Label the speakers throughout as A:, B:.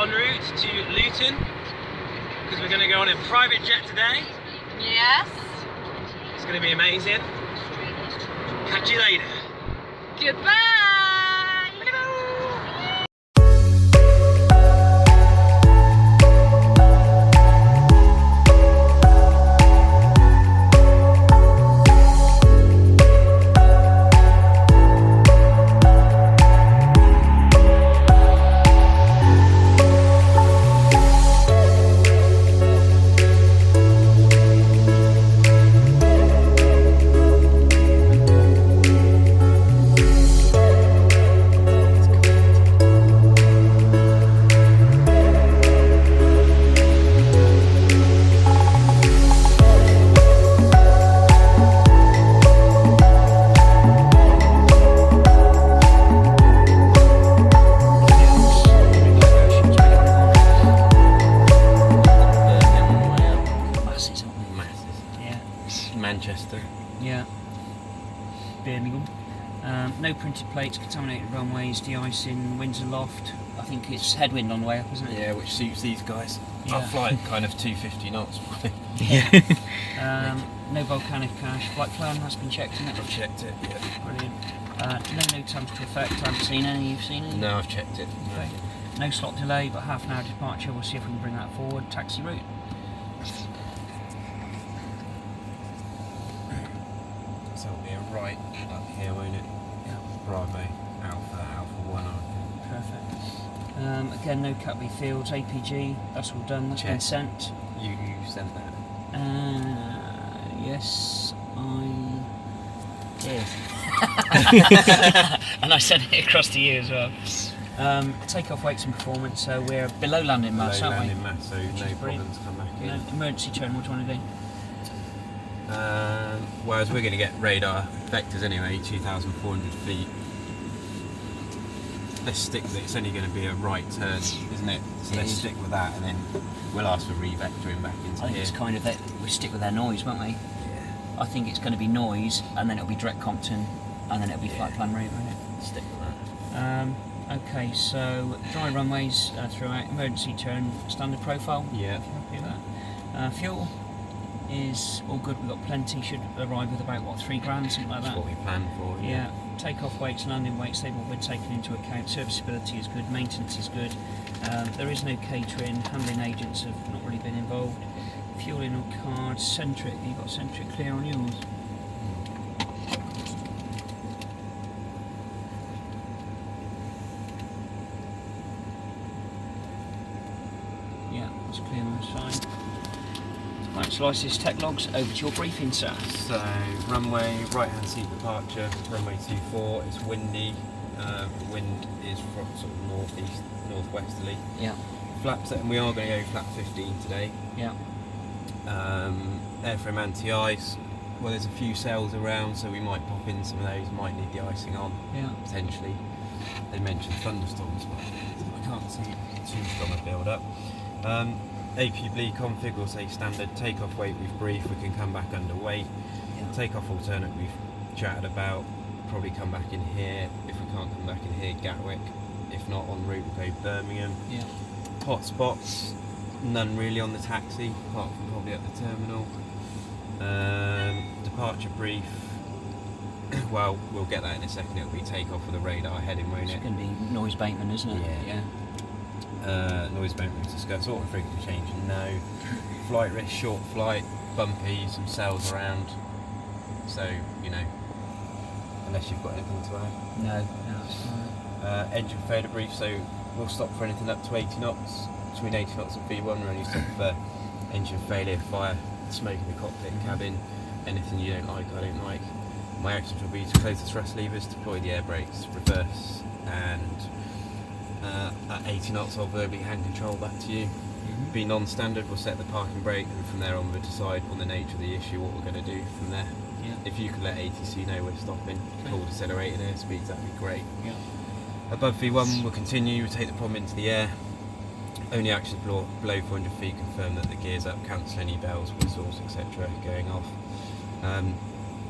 A: en route to Luton because we're going to go on a private jet today.
B: Yes.
A: It's going to be amazing. Catch you later.
B: Goodbye.
A: Manchester.
C: Yeah. Birmingham. No printed plates, contaminated runways, de-icing, winds aloft. I think it's headwind on the way up, isn't it?
A: Yeah, which suits these guys.
C: Yeah.
A: Our flight kind of 250 knots.
C: Yeah. No volcanic ash. Flight plan has been checked, isn't it?
A: I've checked it, yeah.
C: Brilliant. No temperature effect. I haven't seen any. You've seen any?
A: No, I've checked it.
C: Okay. No slot delay, but half an hour departure. We'll see if we can bring that forward. Taxi route.
A: So it'll be a right up here, won't it?
C: Yeah.
A: Bravo, Alpha 1.
C: Perfect. Again, no Cat B fields. APG. That's all done. That's been sent.
A: You sent that?
C: Yes, I did. And I sent it across to you as well. Takeoff weights and performance. So we're below landing mass,
A: Below
C: aren't we?
A: landing mass, so no problems come back in.
C: No emergency turn. What do you want to do?
A: Whereas we're going to get radar vectors anyway, 2,400 feet. Let's stick with it. It's only going to be a right turn, isn't it? So let's stick with that, and then we'll ask for re-vectoring back into
C: I think
A: here.
C: it's kind of that we stick with their noise, won't we?
A: Yeah.
C: I think it's going to be noise, and then it'll be direct Compton, and then it'll be flight plan route, won't it?
A: Stick with that.
C: Okay, so dry runways throughout, emergency turn, standard profile.
A: Yeah.
C: If you're happy with that. Fuel is all good. We've got plenty. Should arrive with about what, £3 grand, something like that.
A: That's what we planned for.
C: Yeah. Takeoff weights, landing weights, they've all been taken into account. Serviceability is good, maintenance is good. There is no catering, handling agents have not really been involved. Fueling on cards, centric, you've got centric clear on yours. Yeah, that's clear on the side. Right, slices, tech logs, over to your briefing, sir.
A: So, runway, right hand seat departure, runway 24, it's windy. The wind is from sort of northeast, northwesterly.
C: Yeah.
A: Flaps, and we are going to go flap 15 today.
C: Yeah.
A: Airframe anti-ice. Well, there's a few sails around, so we might pop in some of those. Might need the icing on, potentially. They mentioned thunderstorms, but I can't see too strong a build-up. APB config will say standard. Takeoff weight we've briefed. We can come back underweight.
C: Yeah.
A: Takeoff alternate we've chatted about. Probably come back in here. If we can't come back in here, Gatwick. If not, en route we'll go Birmingham.
C: Yeah.
A: Hot spots, none really on the taxi, apart from probably at the terminal. Departure brief, well, we'll get that in a second. It'll be takeoff with a radar heading, won't it?
C: It's going to be noise bateman, isn't it?
A: Yeah. Noise bateman to discuss. Auto frequency change, no. Flight risk, short flight, bumpy, some sails around. So, you know, unless you've got anything to add.
C: No, that's fine.
A: Engine failure brief, so we'll stop for anything up to 80 knots. Between 80 knots and V1, we're only stop for engine failure, fire, smoke in the cockpit, cabin, anything you don't like, I don't like. My actions will be to close the thrust levers, deploy the air brakes, reverse, and at 80 knots I'll verbally hand control back to you. Be non-standard, we'll set the parking brake, and from there on we'll decide on the nature of the issue what we're going to do from there.
C: Yeah.
A: If you can let ATC know we're stopping, call decelerating airspeeds, that'd be great.
C: Yeah.
A: Above V1 we'll continue, we'll take the problem into the air. Only actions below 400 feet confirm that the gear's up, cancel any bells, whistles, etc. going off.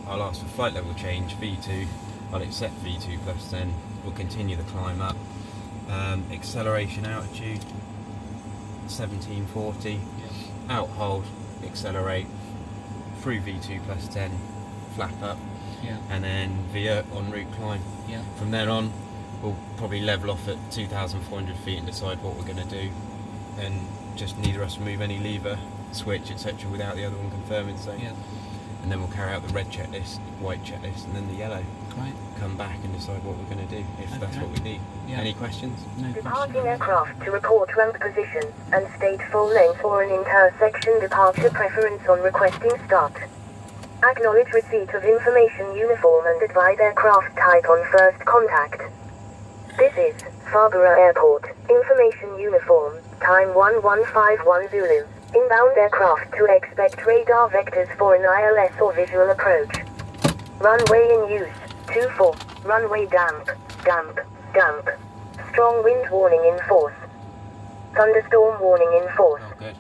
A: I'll ask for flight level change, V2, I'll accept V2 plus 10, we'll continue the climb up. Acceleration altitude, 1740, out hold, accelerate, through V2 plus 10, flap up, and then vert en route climb. From then on, we'll probably level off at 2,400 feet and decide what we're going to do, and just neither of us remove any lever, switch, etc. without the other one confirming so. And then we'll carry out the red checklist, white checklist, and then the yellow.
C: Right.
A: Come back and decide what we're going to do, if that's what we need. Any questions?
C: No
D: Departing
C: question.
D: aircraft to report ramp position and state full length for an intersection departure preference on requesting start. Acknowledge receipt of information uniform and advise aircraft type on first contact. This is Farnborough Airport. Information uniform. Time 1151 Zulu. Inbound aircraft to expect radar vectors for an ILS or visual approach. Runway in use. 24. Runway damp. Damp. Damp. Strong wind warning in force. Thunderstorm warning in force.
A: Oh, good.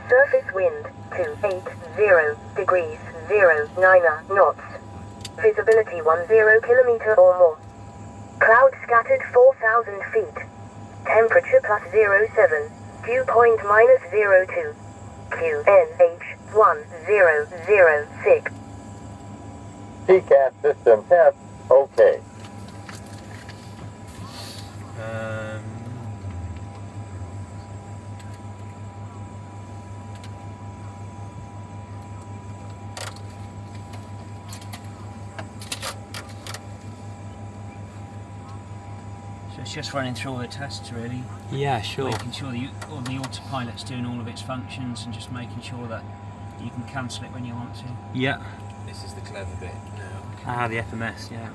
D: Surface wind 280 degrees 09 knots. Visibility 10 kilometer or more. Cloud scattered 4,000 feet. Temperature +07. Dew point -02. QNH 1006.
E: TCAS system test. Okay.
C: So it's just running through all the tests really,
A: Yeah, sure.
C: making sure all the autopilot's doing all of its functions and just making sure that you can cancel it when you want to.
A: Yeah. This is the clever bit now.
F: Ah, the FMS, yeah.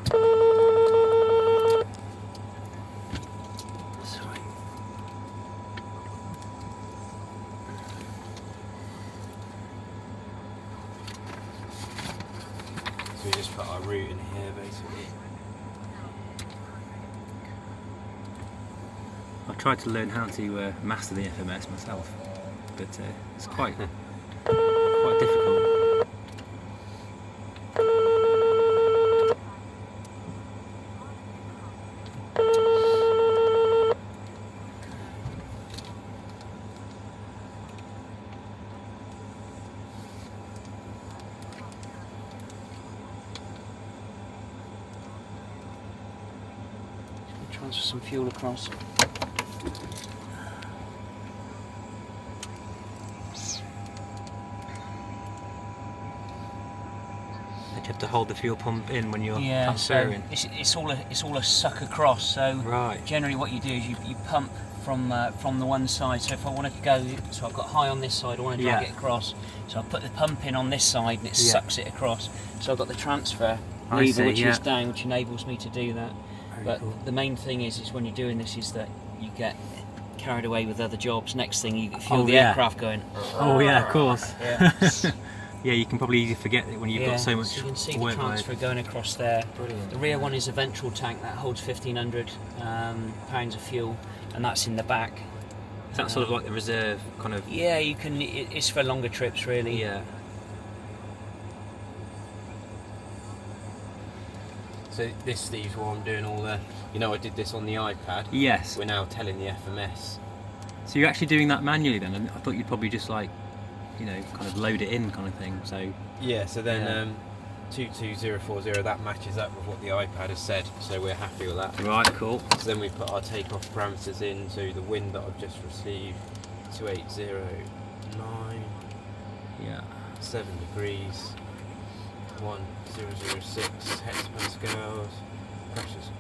A: Sorry. So we just put our route in here basically.
F: I tried to learn how to master the FMS myself, but it's quite quite difficult.
C: Transfer some fuel across.
F: You have to hold the fuel pump in when you're
C: Yeah, so
F: transferring.
C: it's all a suck across. So
F: Right.
C: generally, what you do is you pump from the one side. So if I want to go, so I've got high on this side, I want to drag
F: Yeah.
C: it across. So I put the pump in on this side, and it
F: Yeah.
C: sucks it across. So I've got the transfer
F: I
C: lever,
F: see,
C: which
F: yeah.
C: is down, which enables me to do that.
F: Very
C: But
F: cool.
C: the main thing is when you're doing this is that you get carried away with other jobs. Next thing you feel the
F: yeah.
C: aircraft going.
F: Oh yeah, of course.
C: Yeah.
F: Yeah, you can probably easily forget it when you've got so much
C: so you can see the
F: workload.
C: transfer going across there.
A: Brilliant.
C: The rear one is a ventral tank that holds 1,500 pounds of fuel, and that's in the back.
F: Is that sort of like the reserve kind of?
C: Yeah, you can. It's for longer trips, really.
F: Yeah.
A: So this, Steve's what I'm doing all the, I did this on the iPad.
F: Yes.
A: We're now telling the FMS.
F: So you're actually doing that manually then? I thought you'd probably just like, kind of load it in kind of thing. So
A: Yeah, so then
F: Yeah.
A: 22040, that matches up with what the iPad has said, so we're happy with that.
F: right, cool.
A: So then we put our takeoff parameters in, so the wind that I've just received, 2809,
F: Yeah.
A: 7 degrees, 1006 hectopascals, pressures.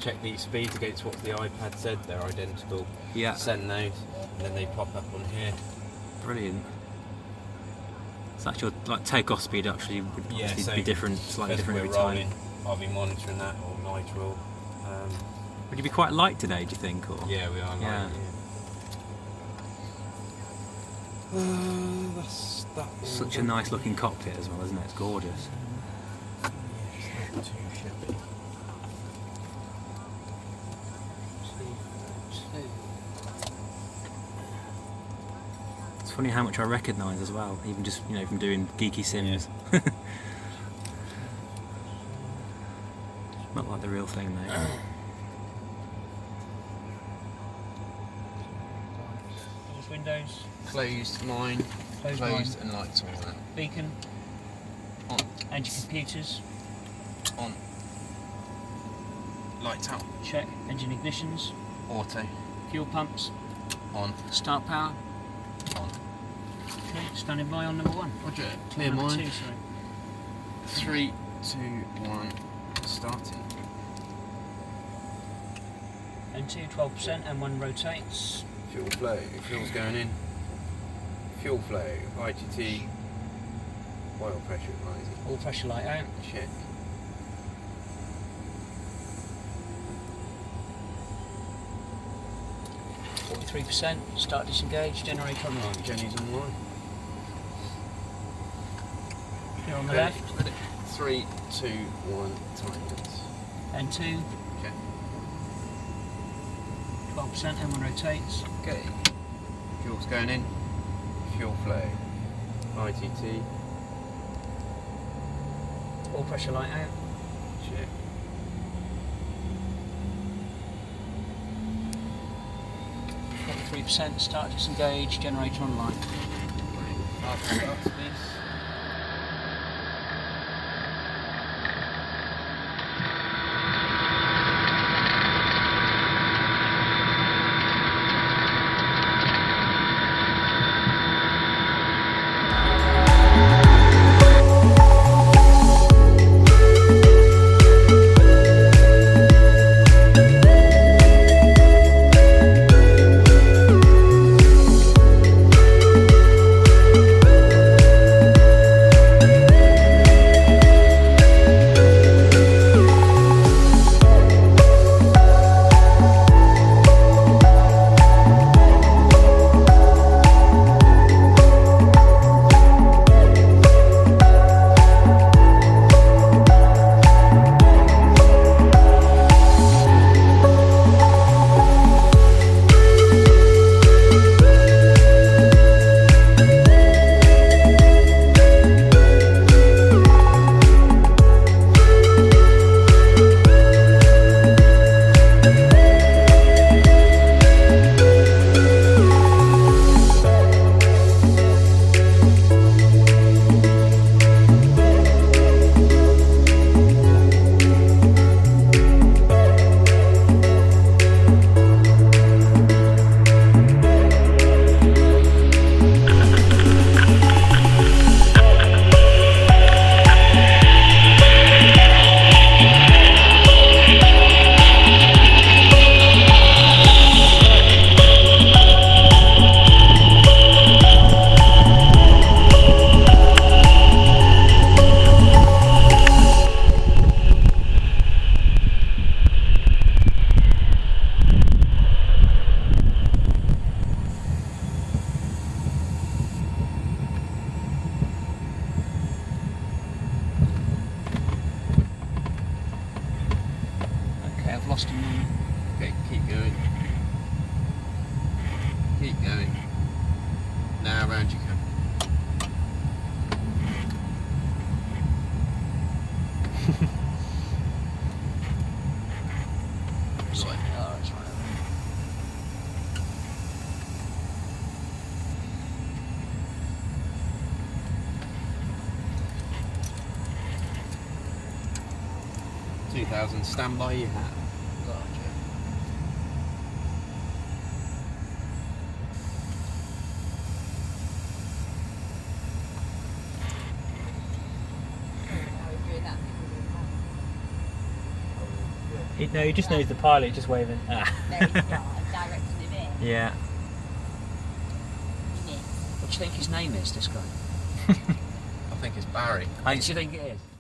A: Check these speeds against what the iPad said, they're identical.
F: Yeah.
A: Send those, and then they pop up on here.
F: Brilliant. So that's your takeoff speed actually would
A: Yeah,
F: obviously
A: so
F: be different, slightly
A: as
F: different
A: we're
F: every time.
A: rolling, I'll be monitoring that, or Nigel will.
F: Would you be quite light today, do you think? Or?
A: Yeah, we are.
F: Yeah.
A: That's that.
F: Such a nice looking cockpit as well, isn't it? It's gorgeous.
A: It's not too shabby.
F: It's funny how much I recognise as well, even just from doing geeky sims. Not like the real thing though.
C: windows,
A: Closed, mine.
C: Closed
A: Closed and lights all on.
C: beacon,
A: On.
C: engine computers,
A: On. Lights out.
C: check, engine ignitions,
A: Auto.
C: fuel pumps,
A: On.
C: start power.
A: On.
C: Okay, standing by on number 1.
A: Roger. Clear
C: Number
A: mine.
C: 2, sorry.
A: 3, 2, 1. Starting.
C: N2, 12%, and 1 rotates.
A: Fuel flow. Fuel's going in. Fuel flow. IGT. Oil pressure rising.
C: All pressure light out.
A: Check.
C: %, start disengage, generator online.
A: Jenny's online.
C: Here on the
A: Ready?
C: left,
A: Ready. 3, 2, 1. Timers.
C: N2,
A: Okay.
C: 12%, M1 rotates.
A: Okay. Fuel's going in. Fuel flow. IGT.
C: All pressure light out.
A: Check.
C: %, start disengage, generator online.
A: After start speed.
C: Lost him now.
A: Okay, keep going. Keep going. Now round you come.
C: Sorry. Oh, that's right.
A: 2000, stand by your hat.
F: No, he just knows the pilot, just waving. Ah.
B: No, he's not. I'm directing him in.
F: Yeah.
C: What do you think his name is, this guy?
A: I think it's Barry.
C: What do you think it is?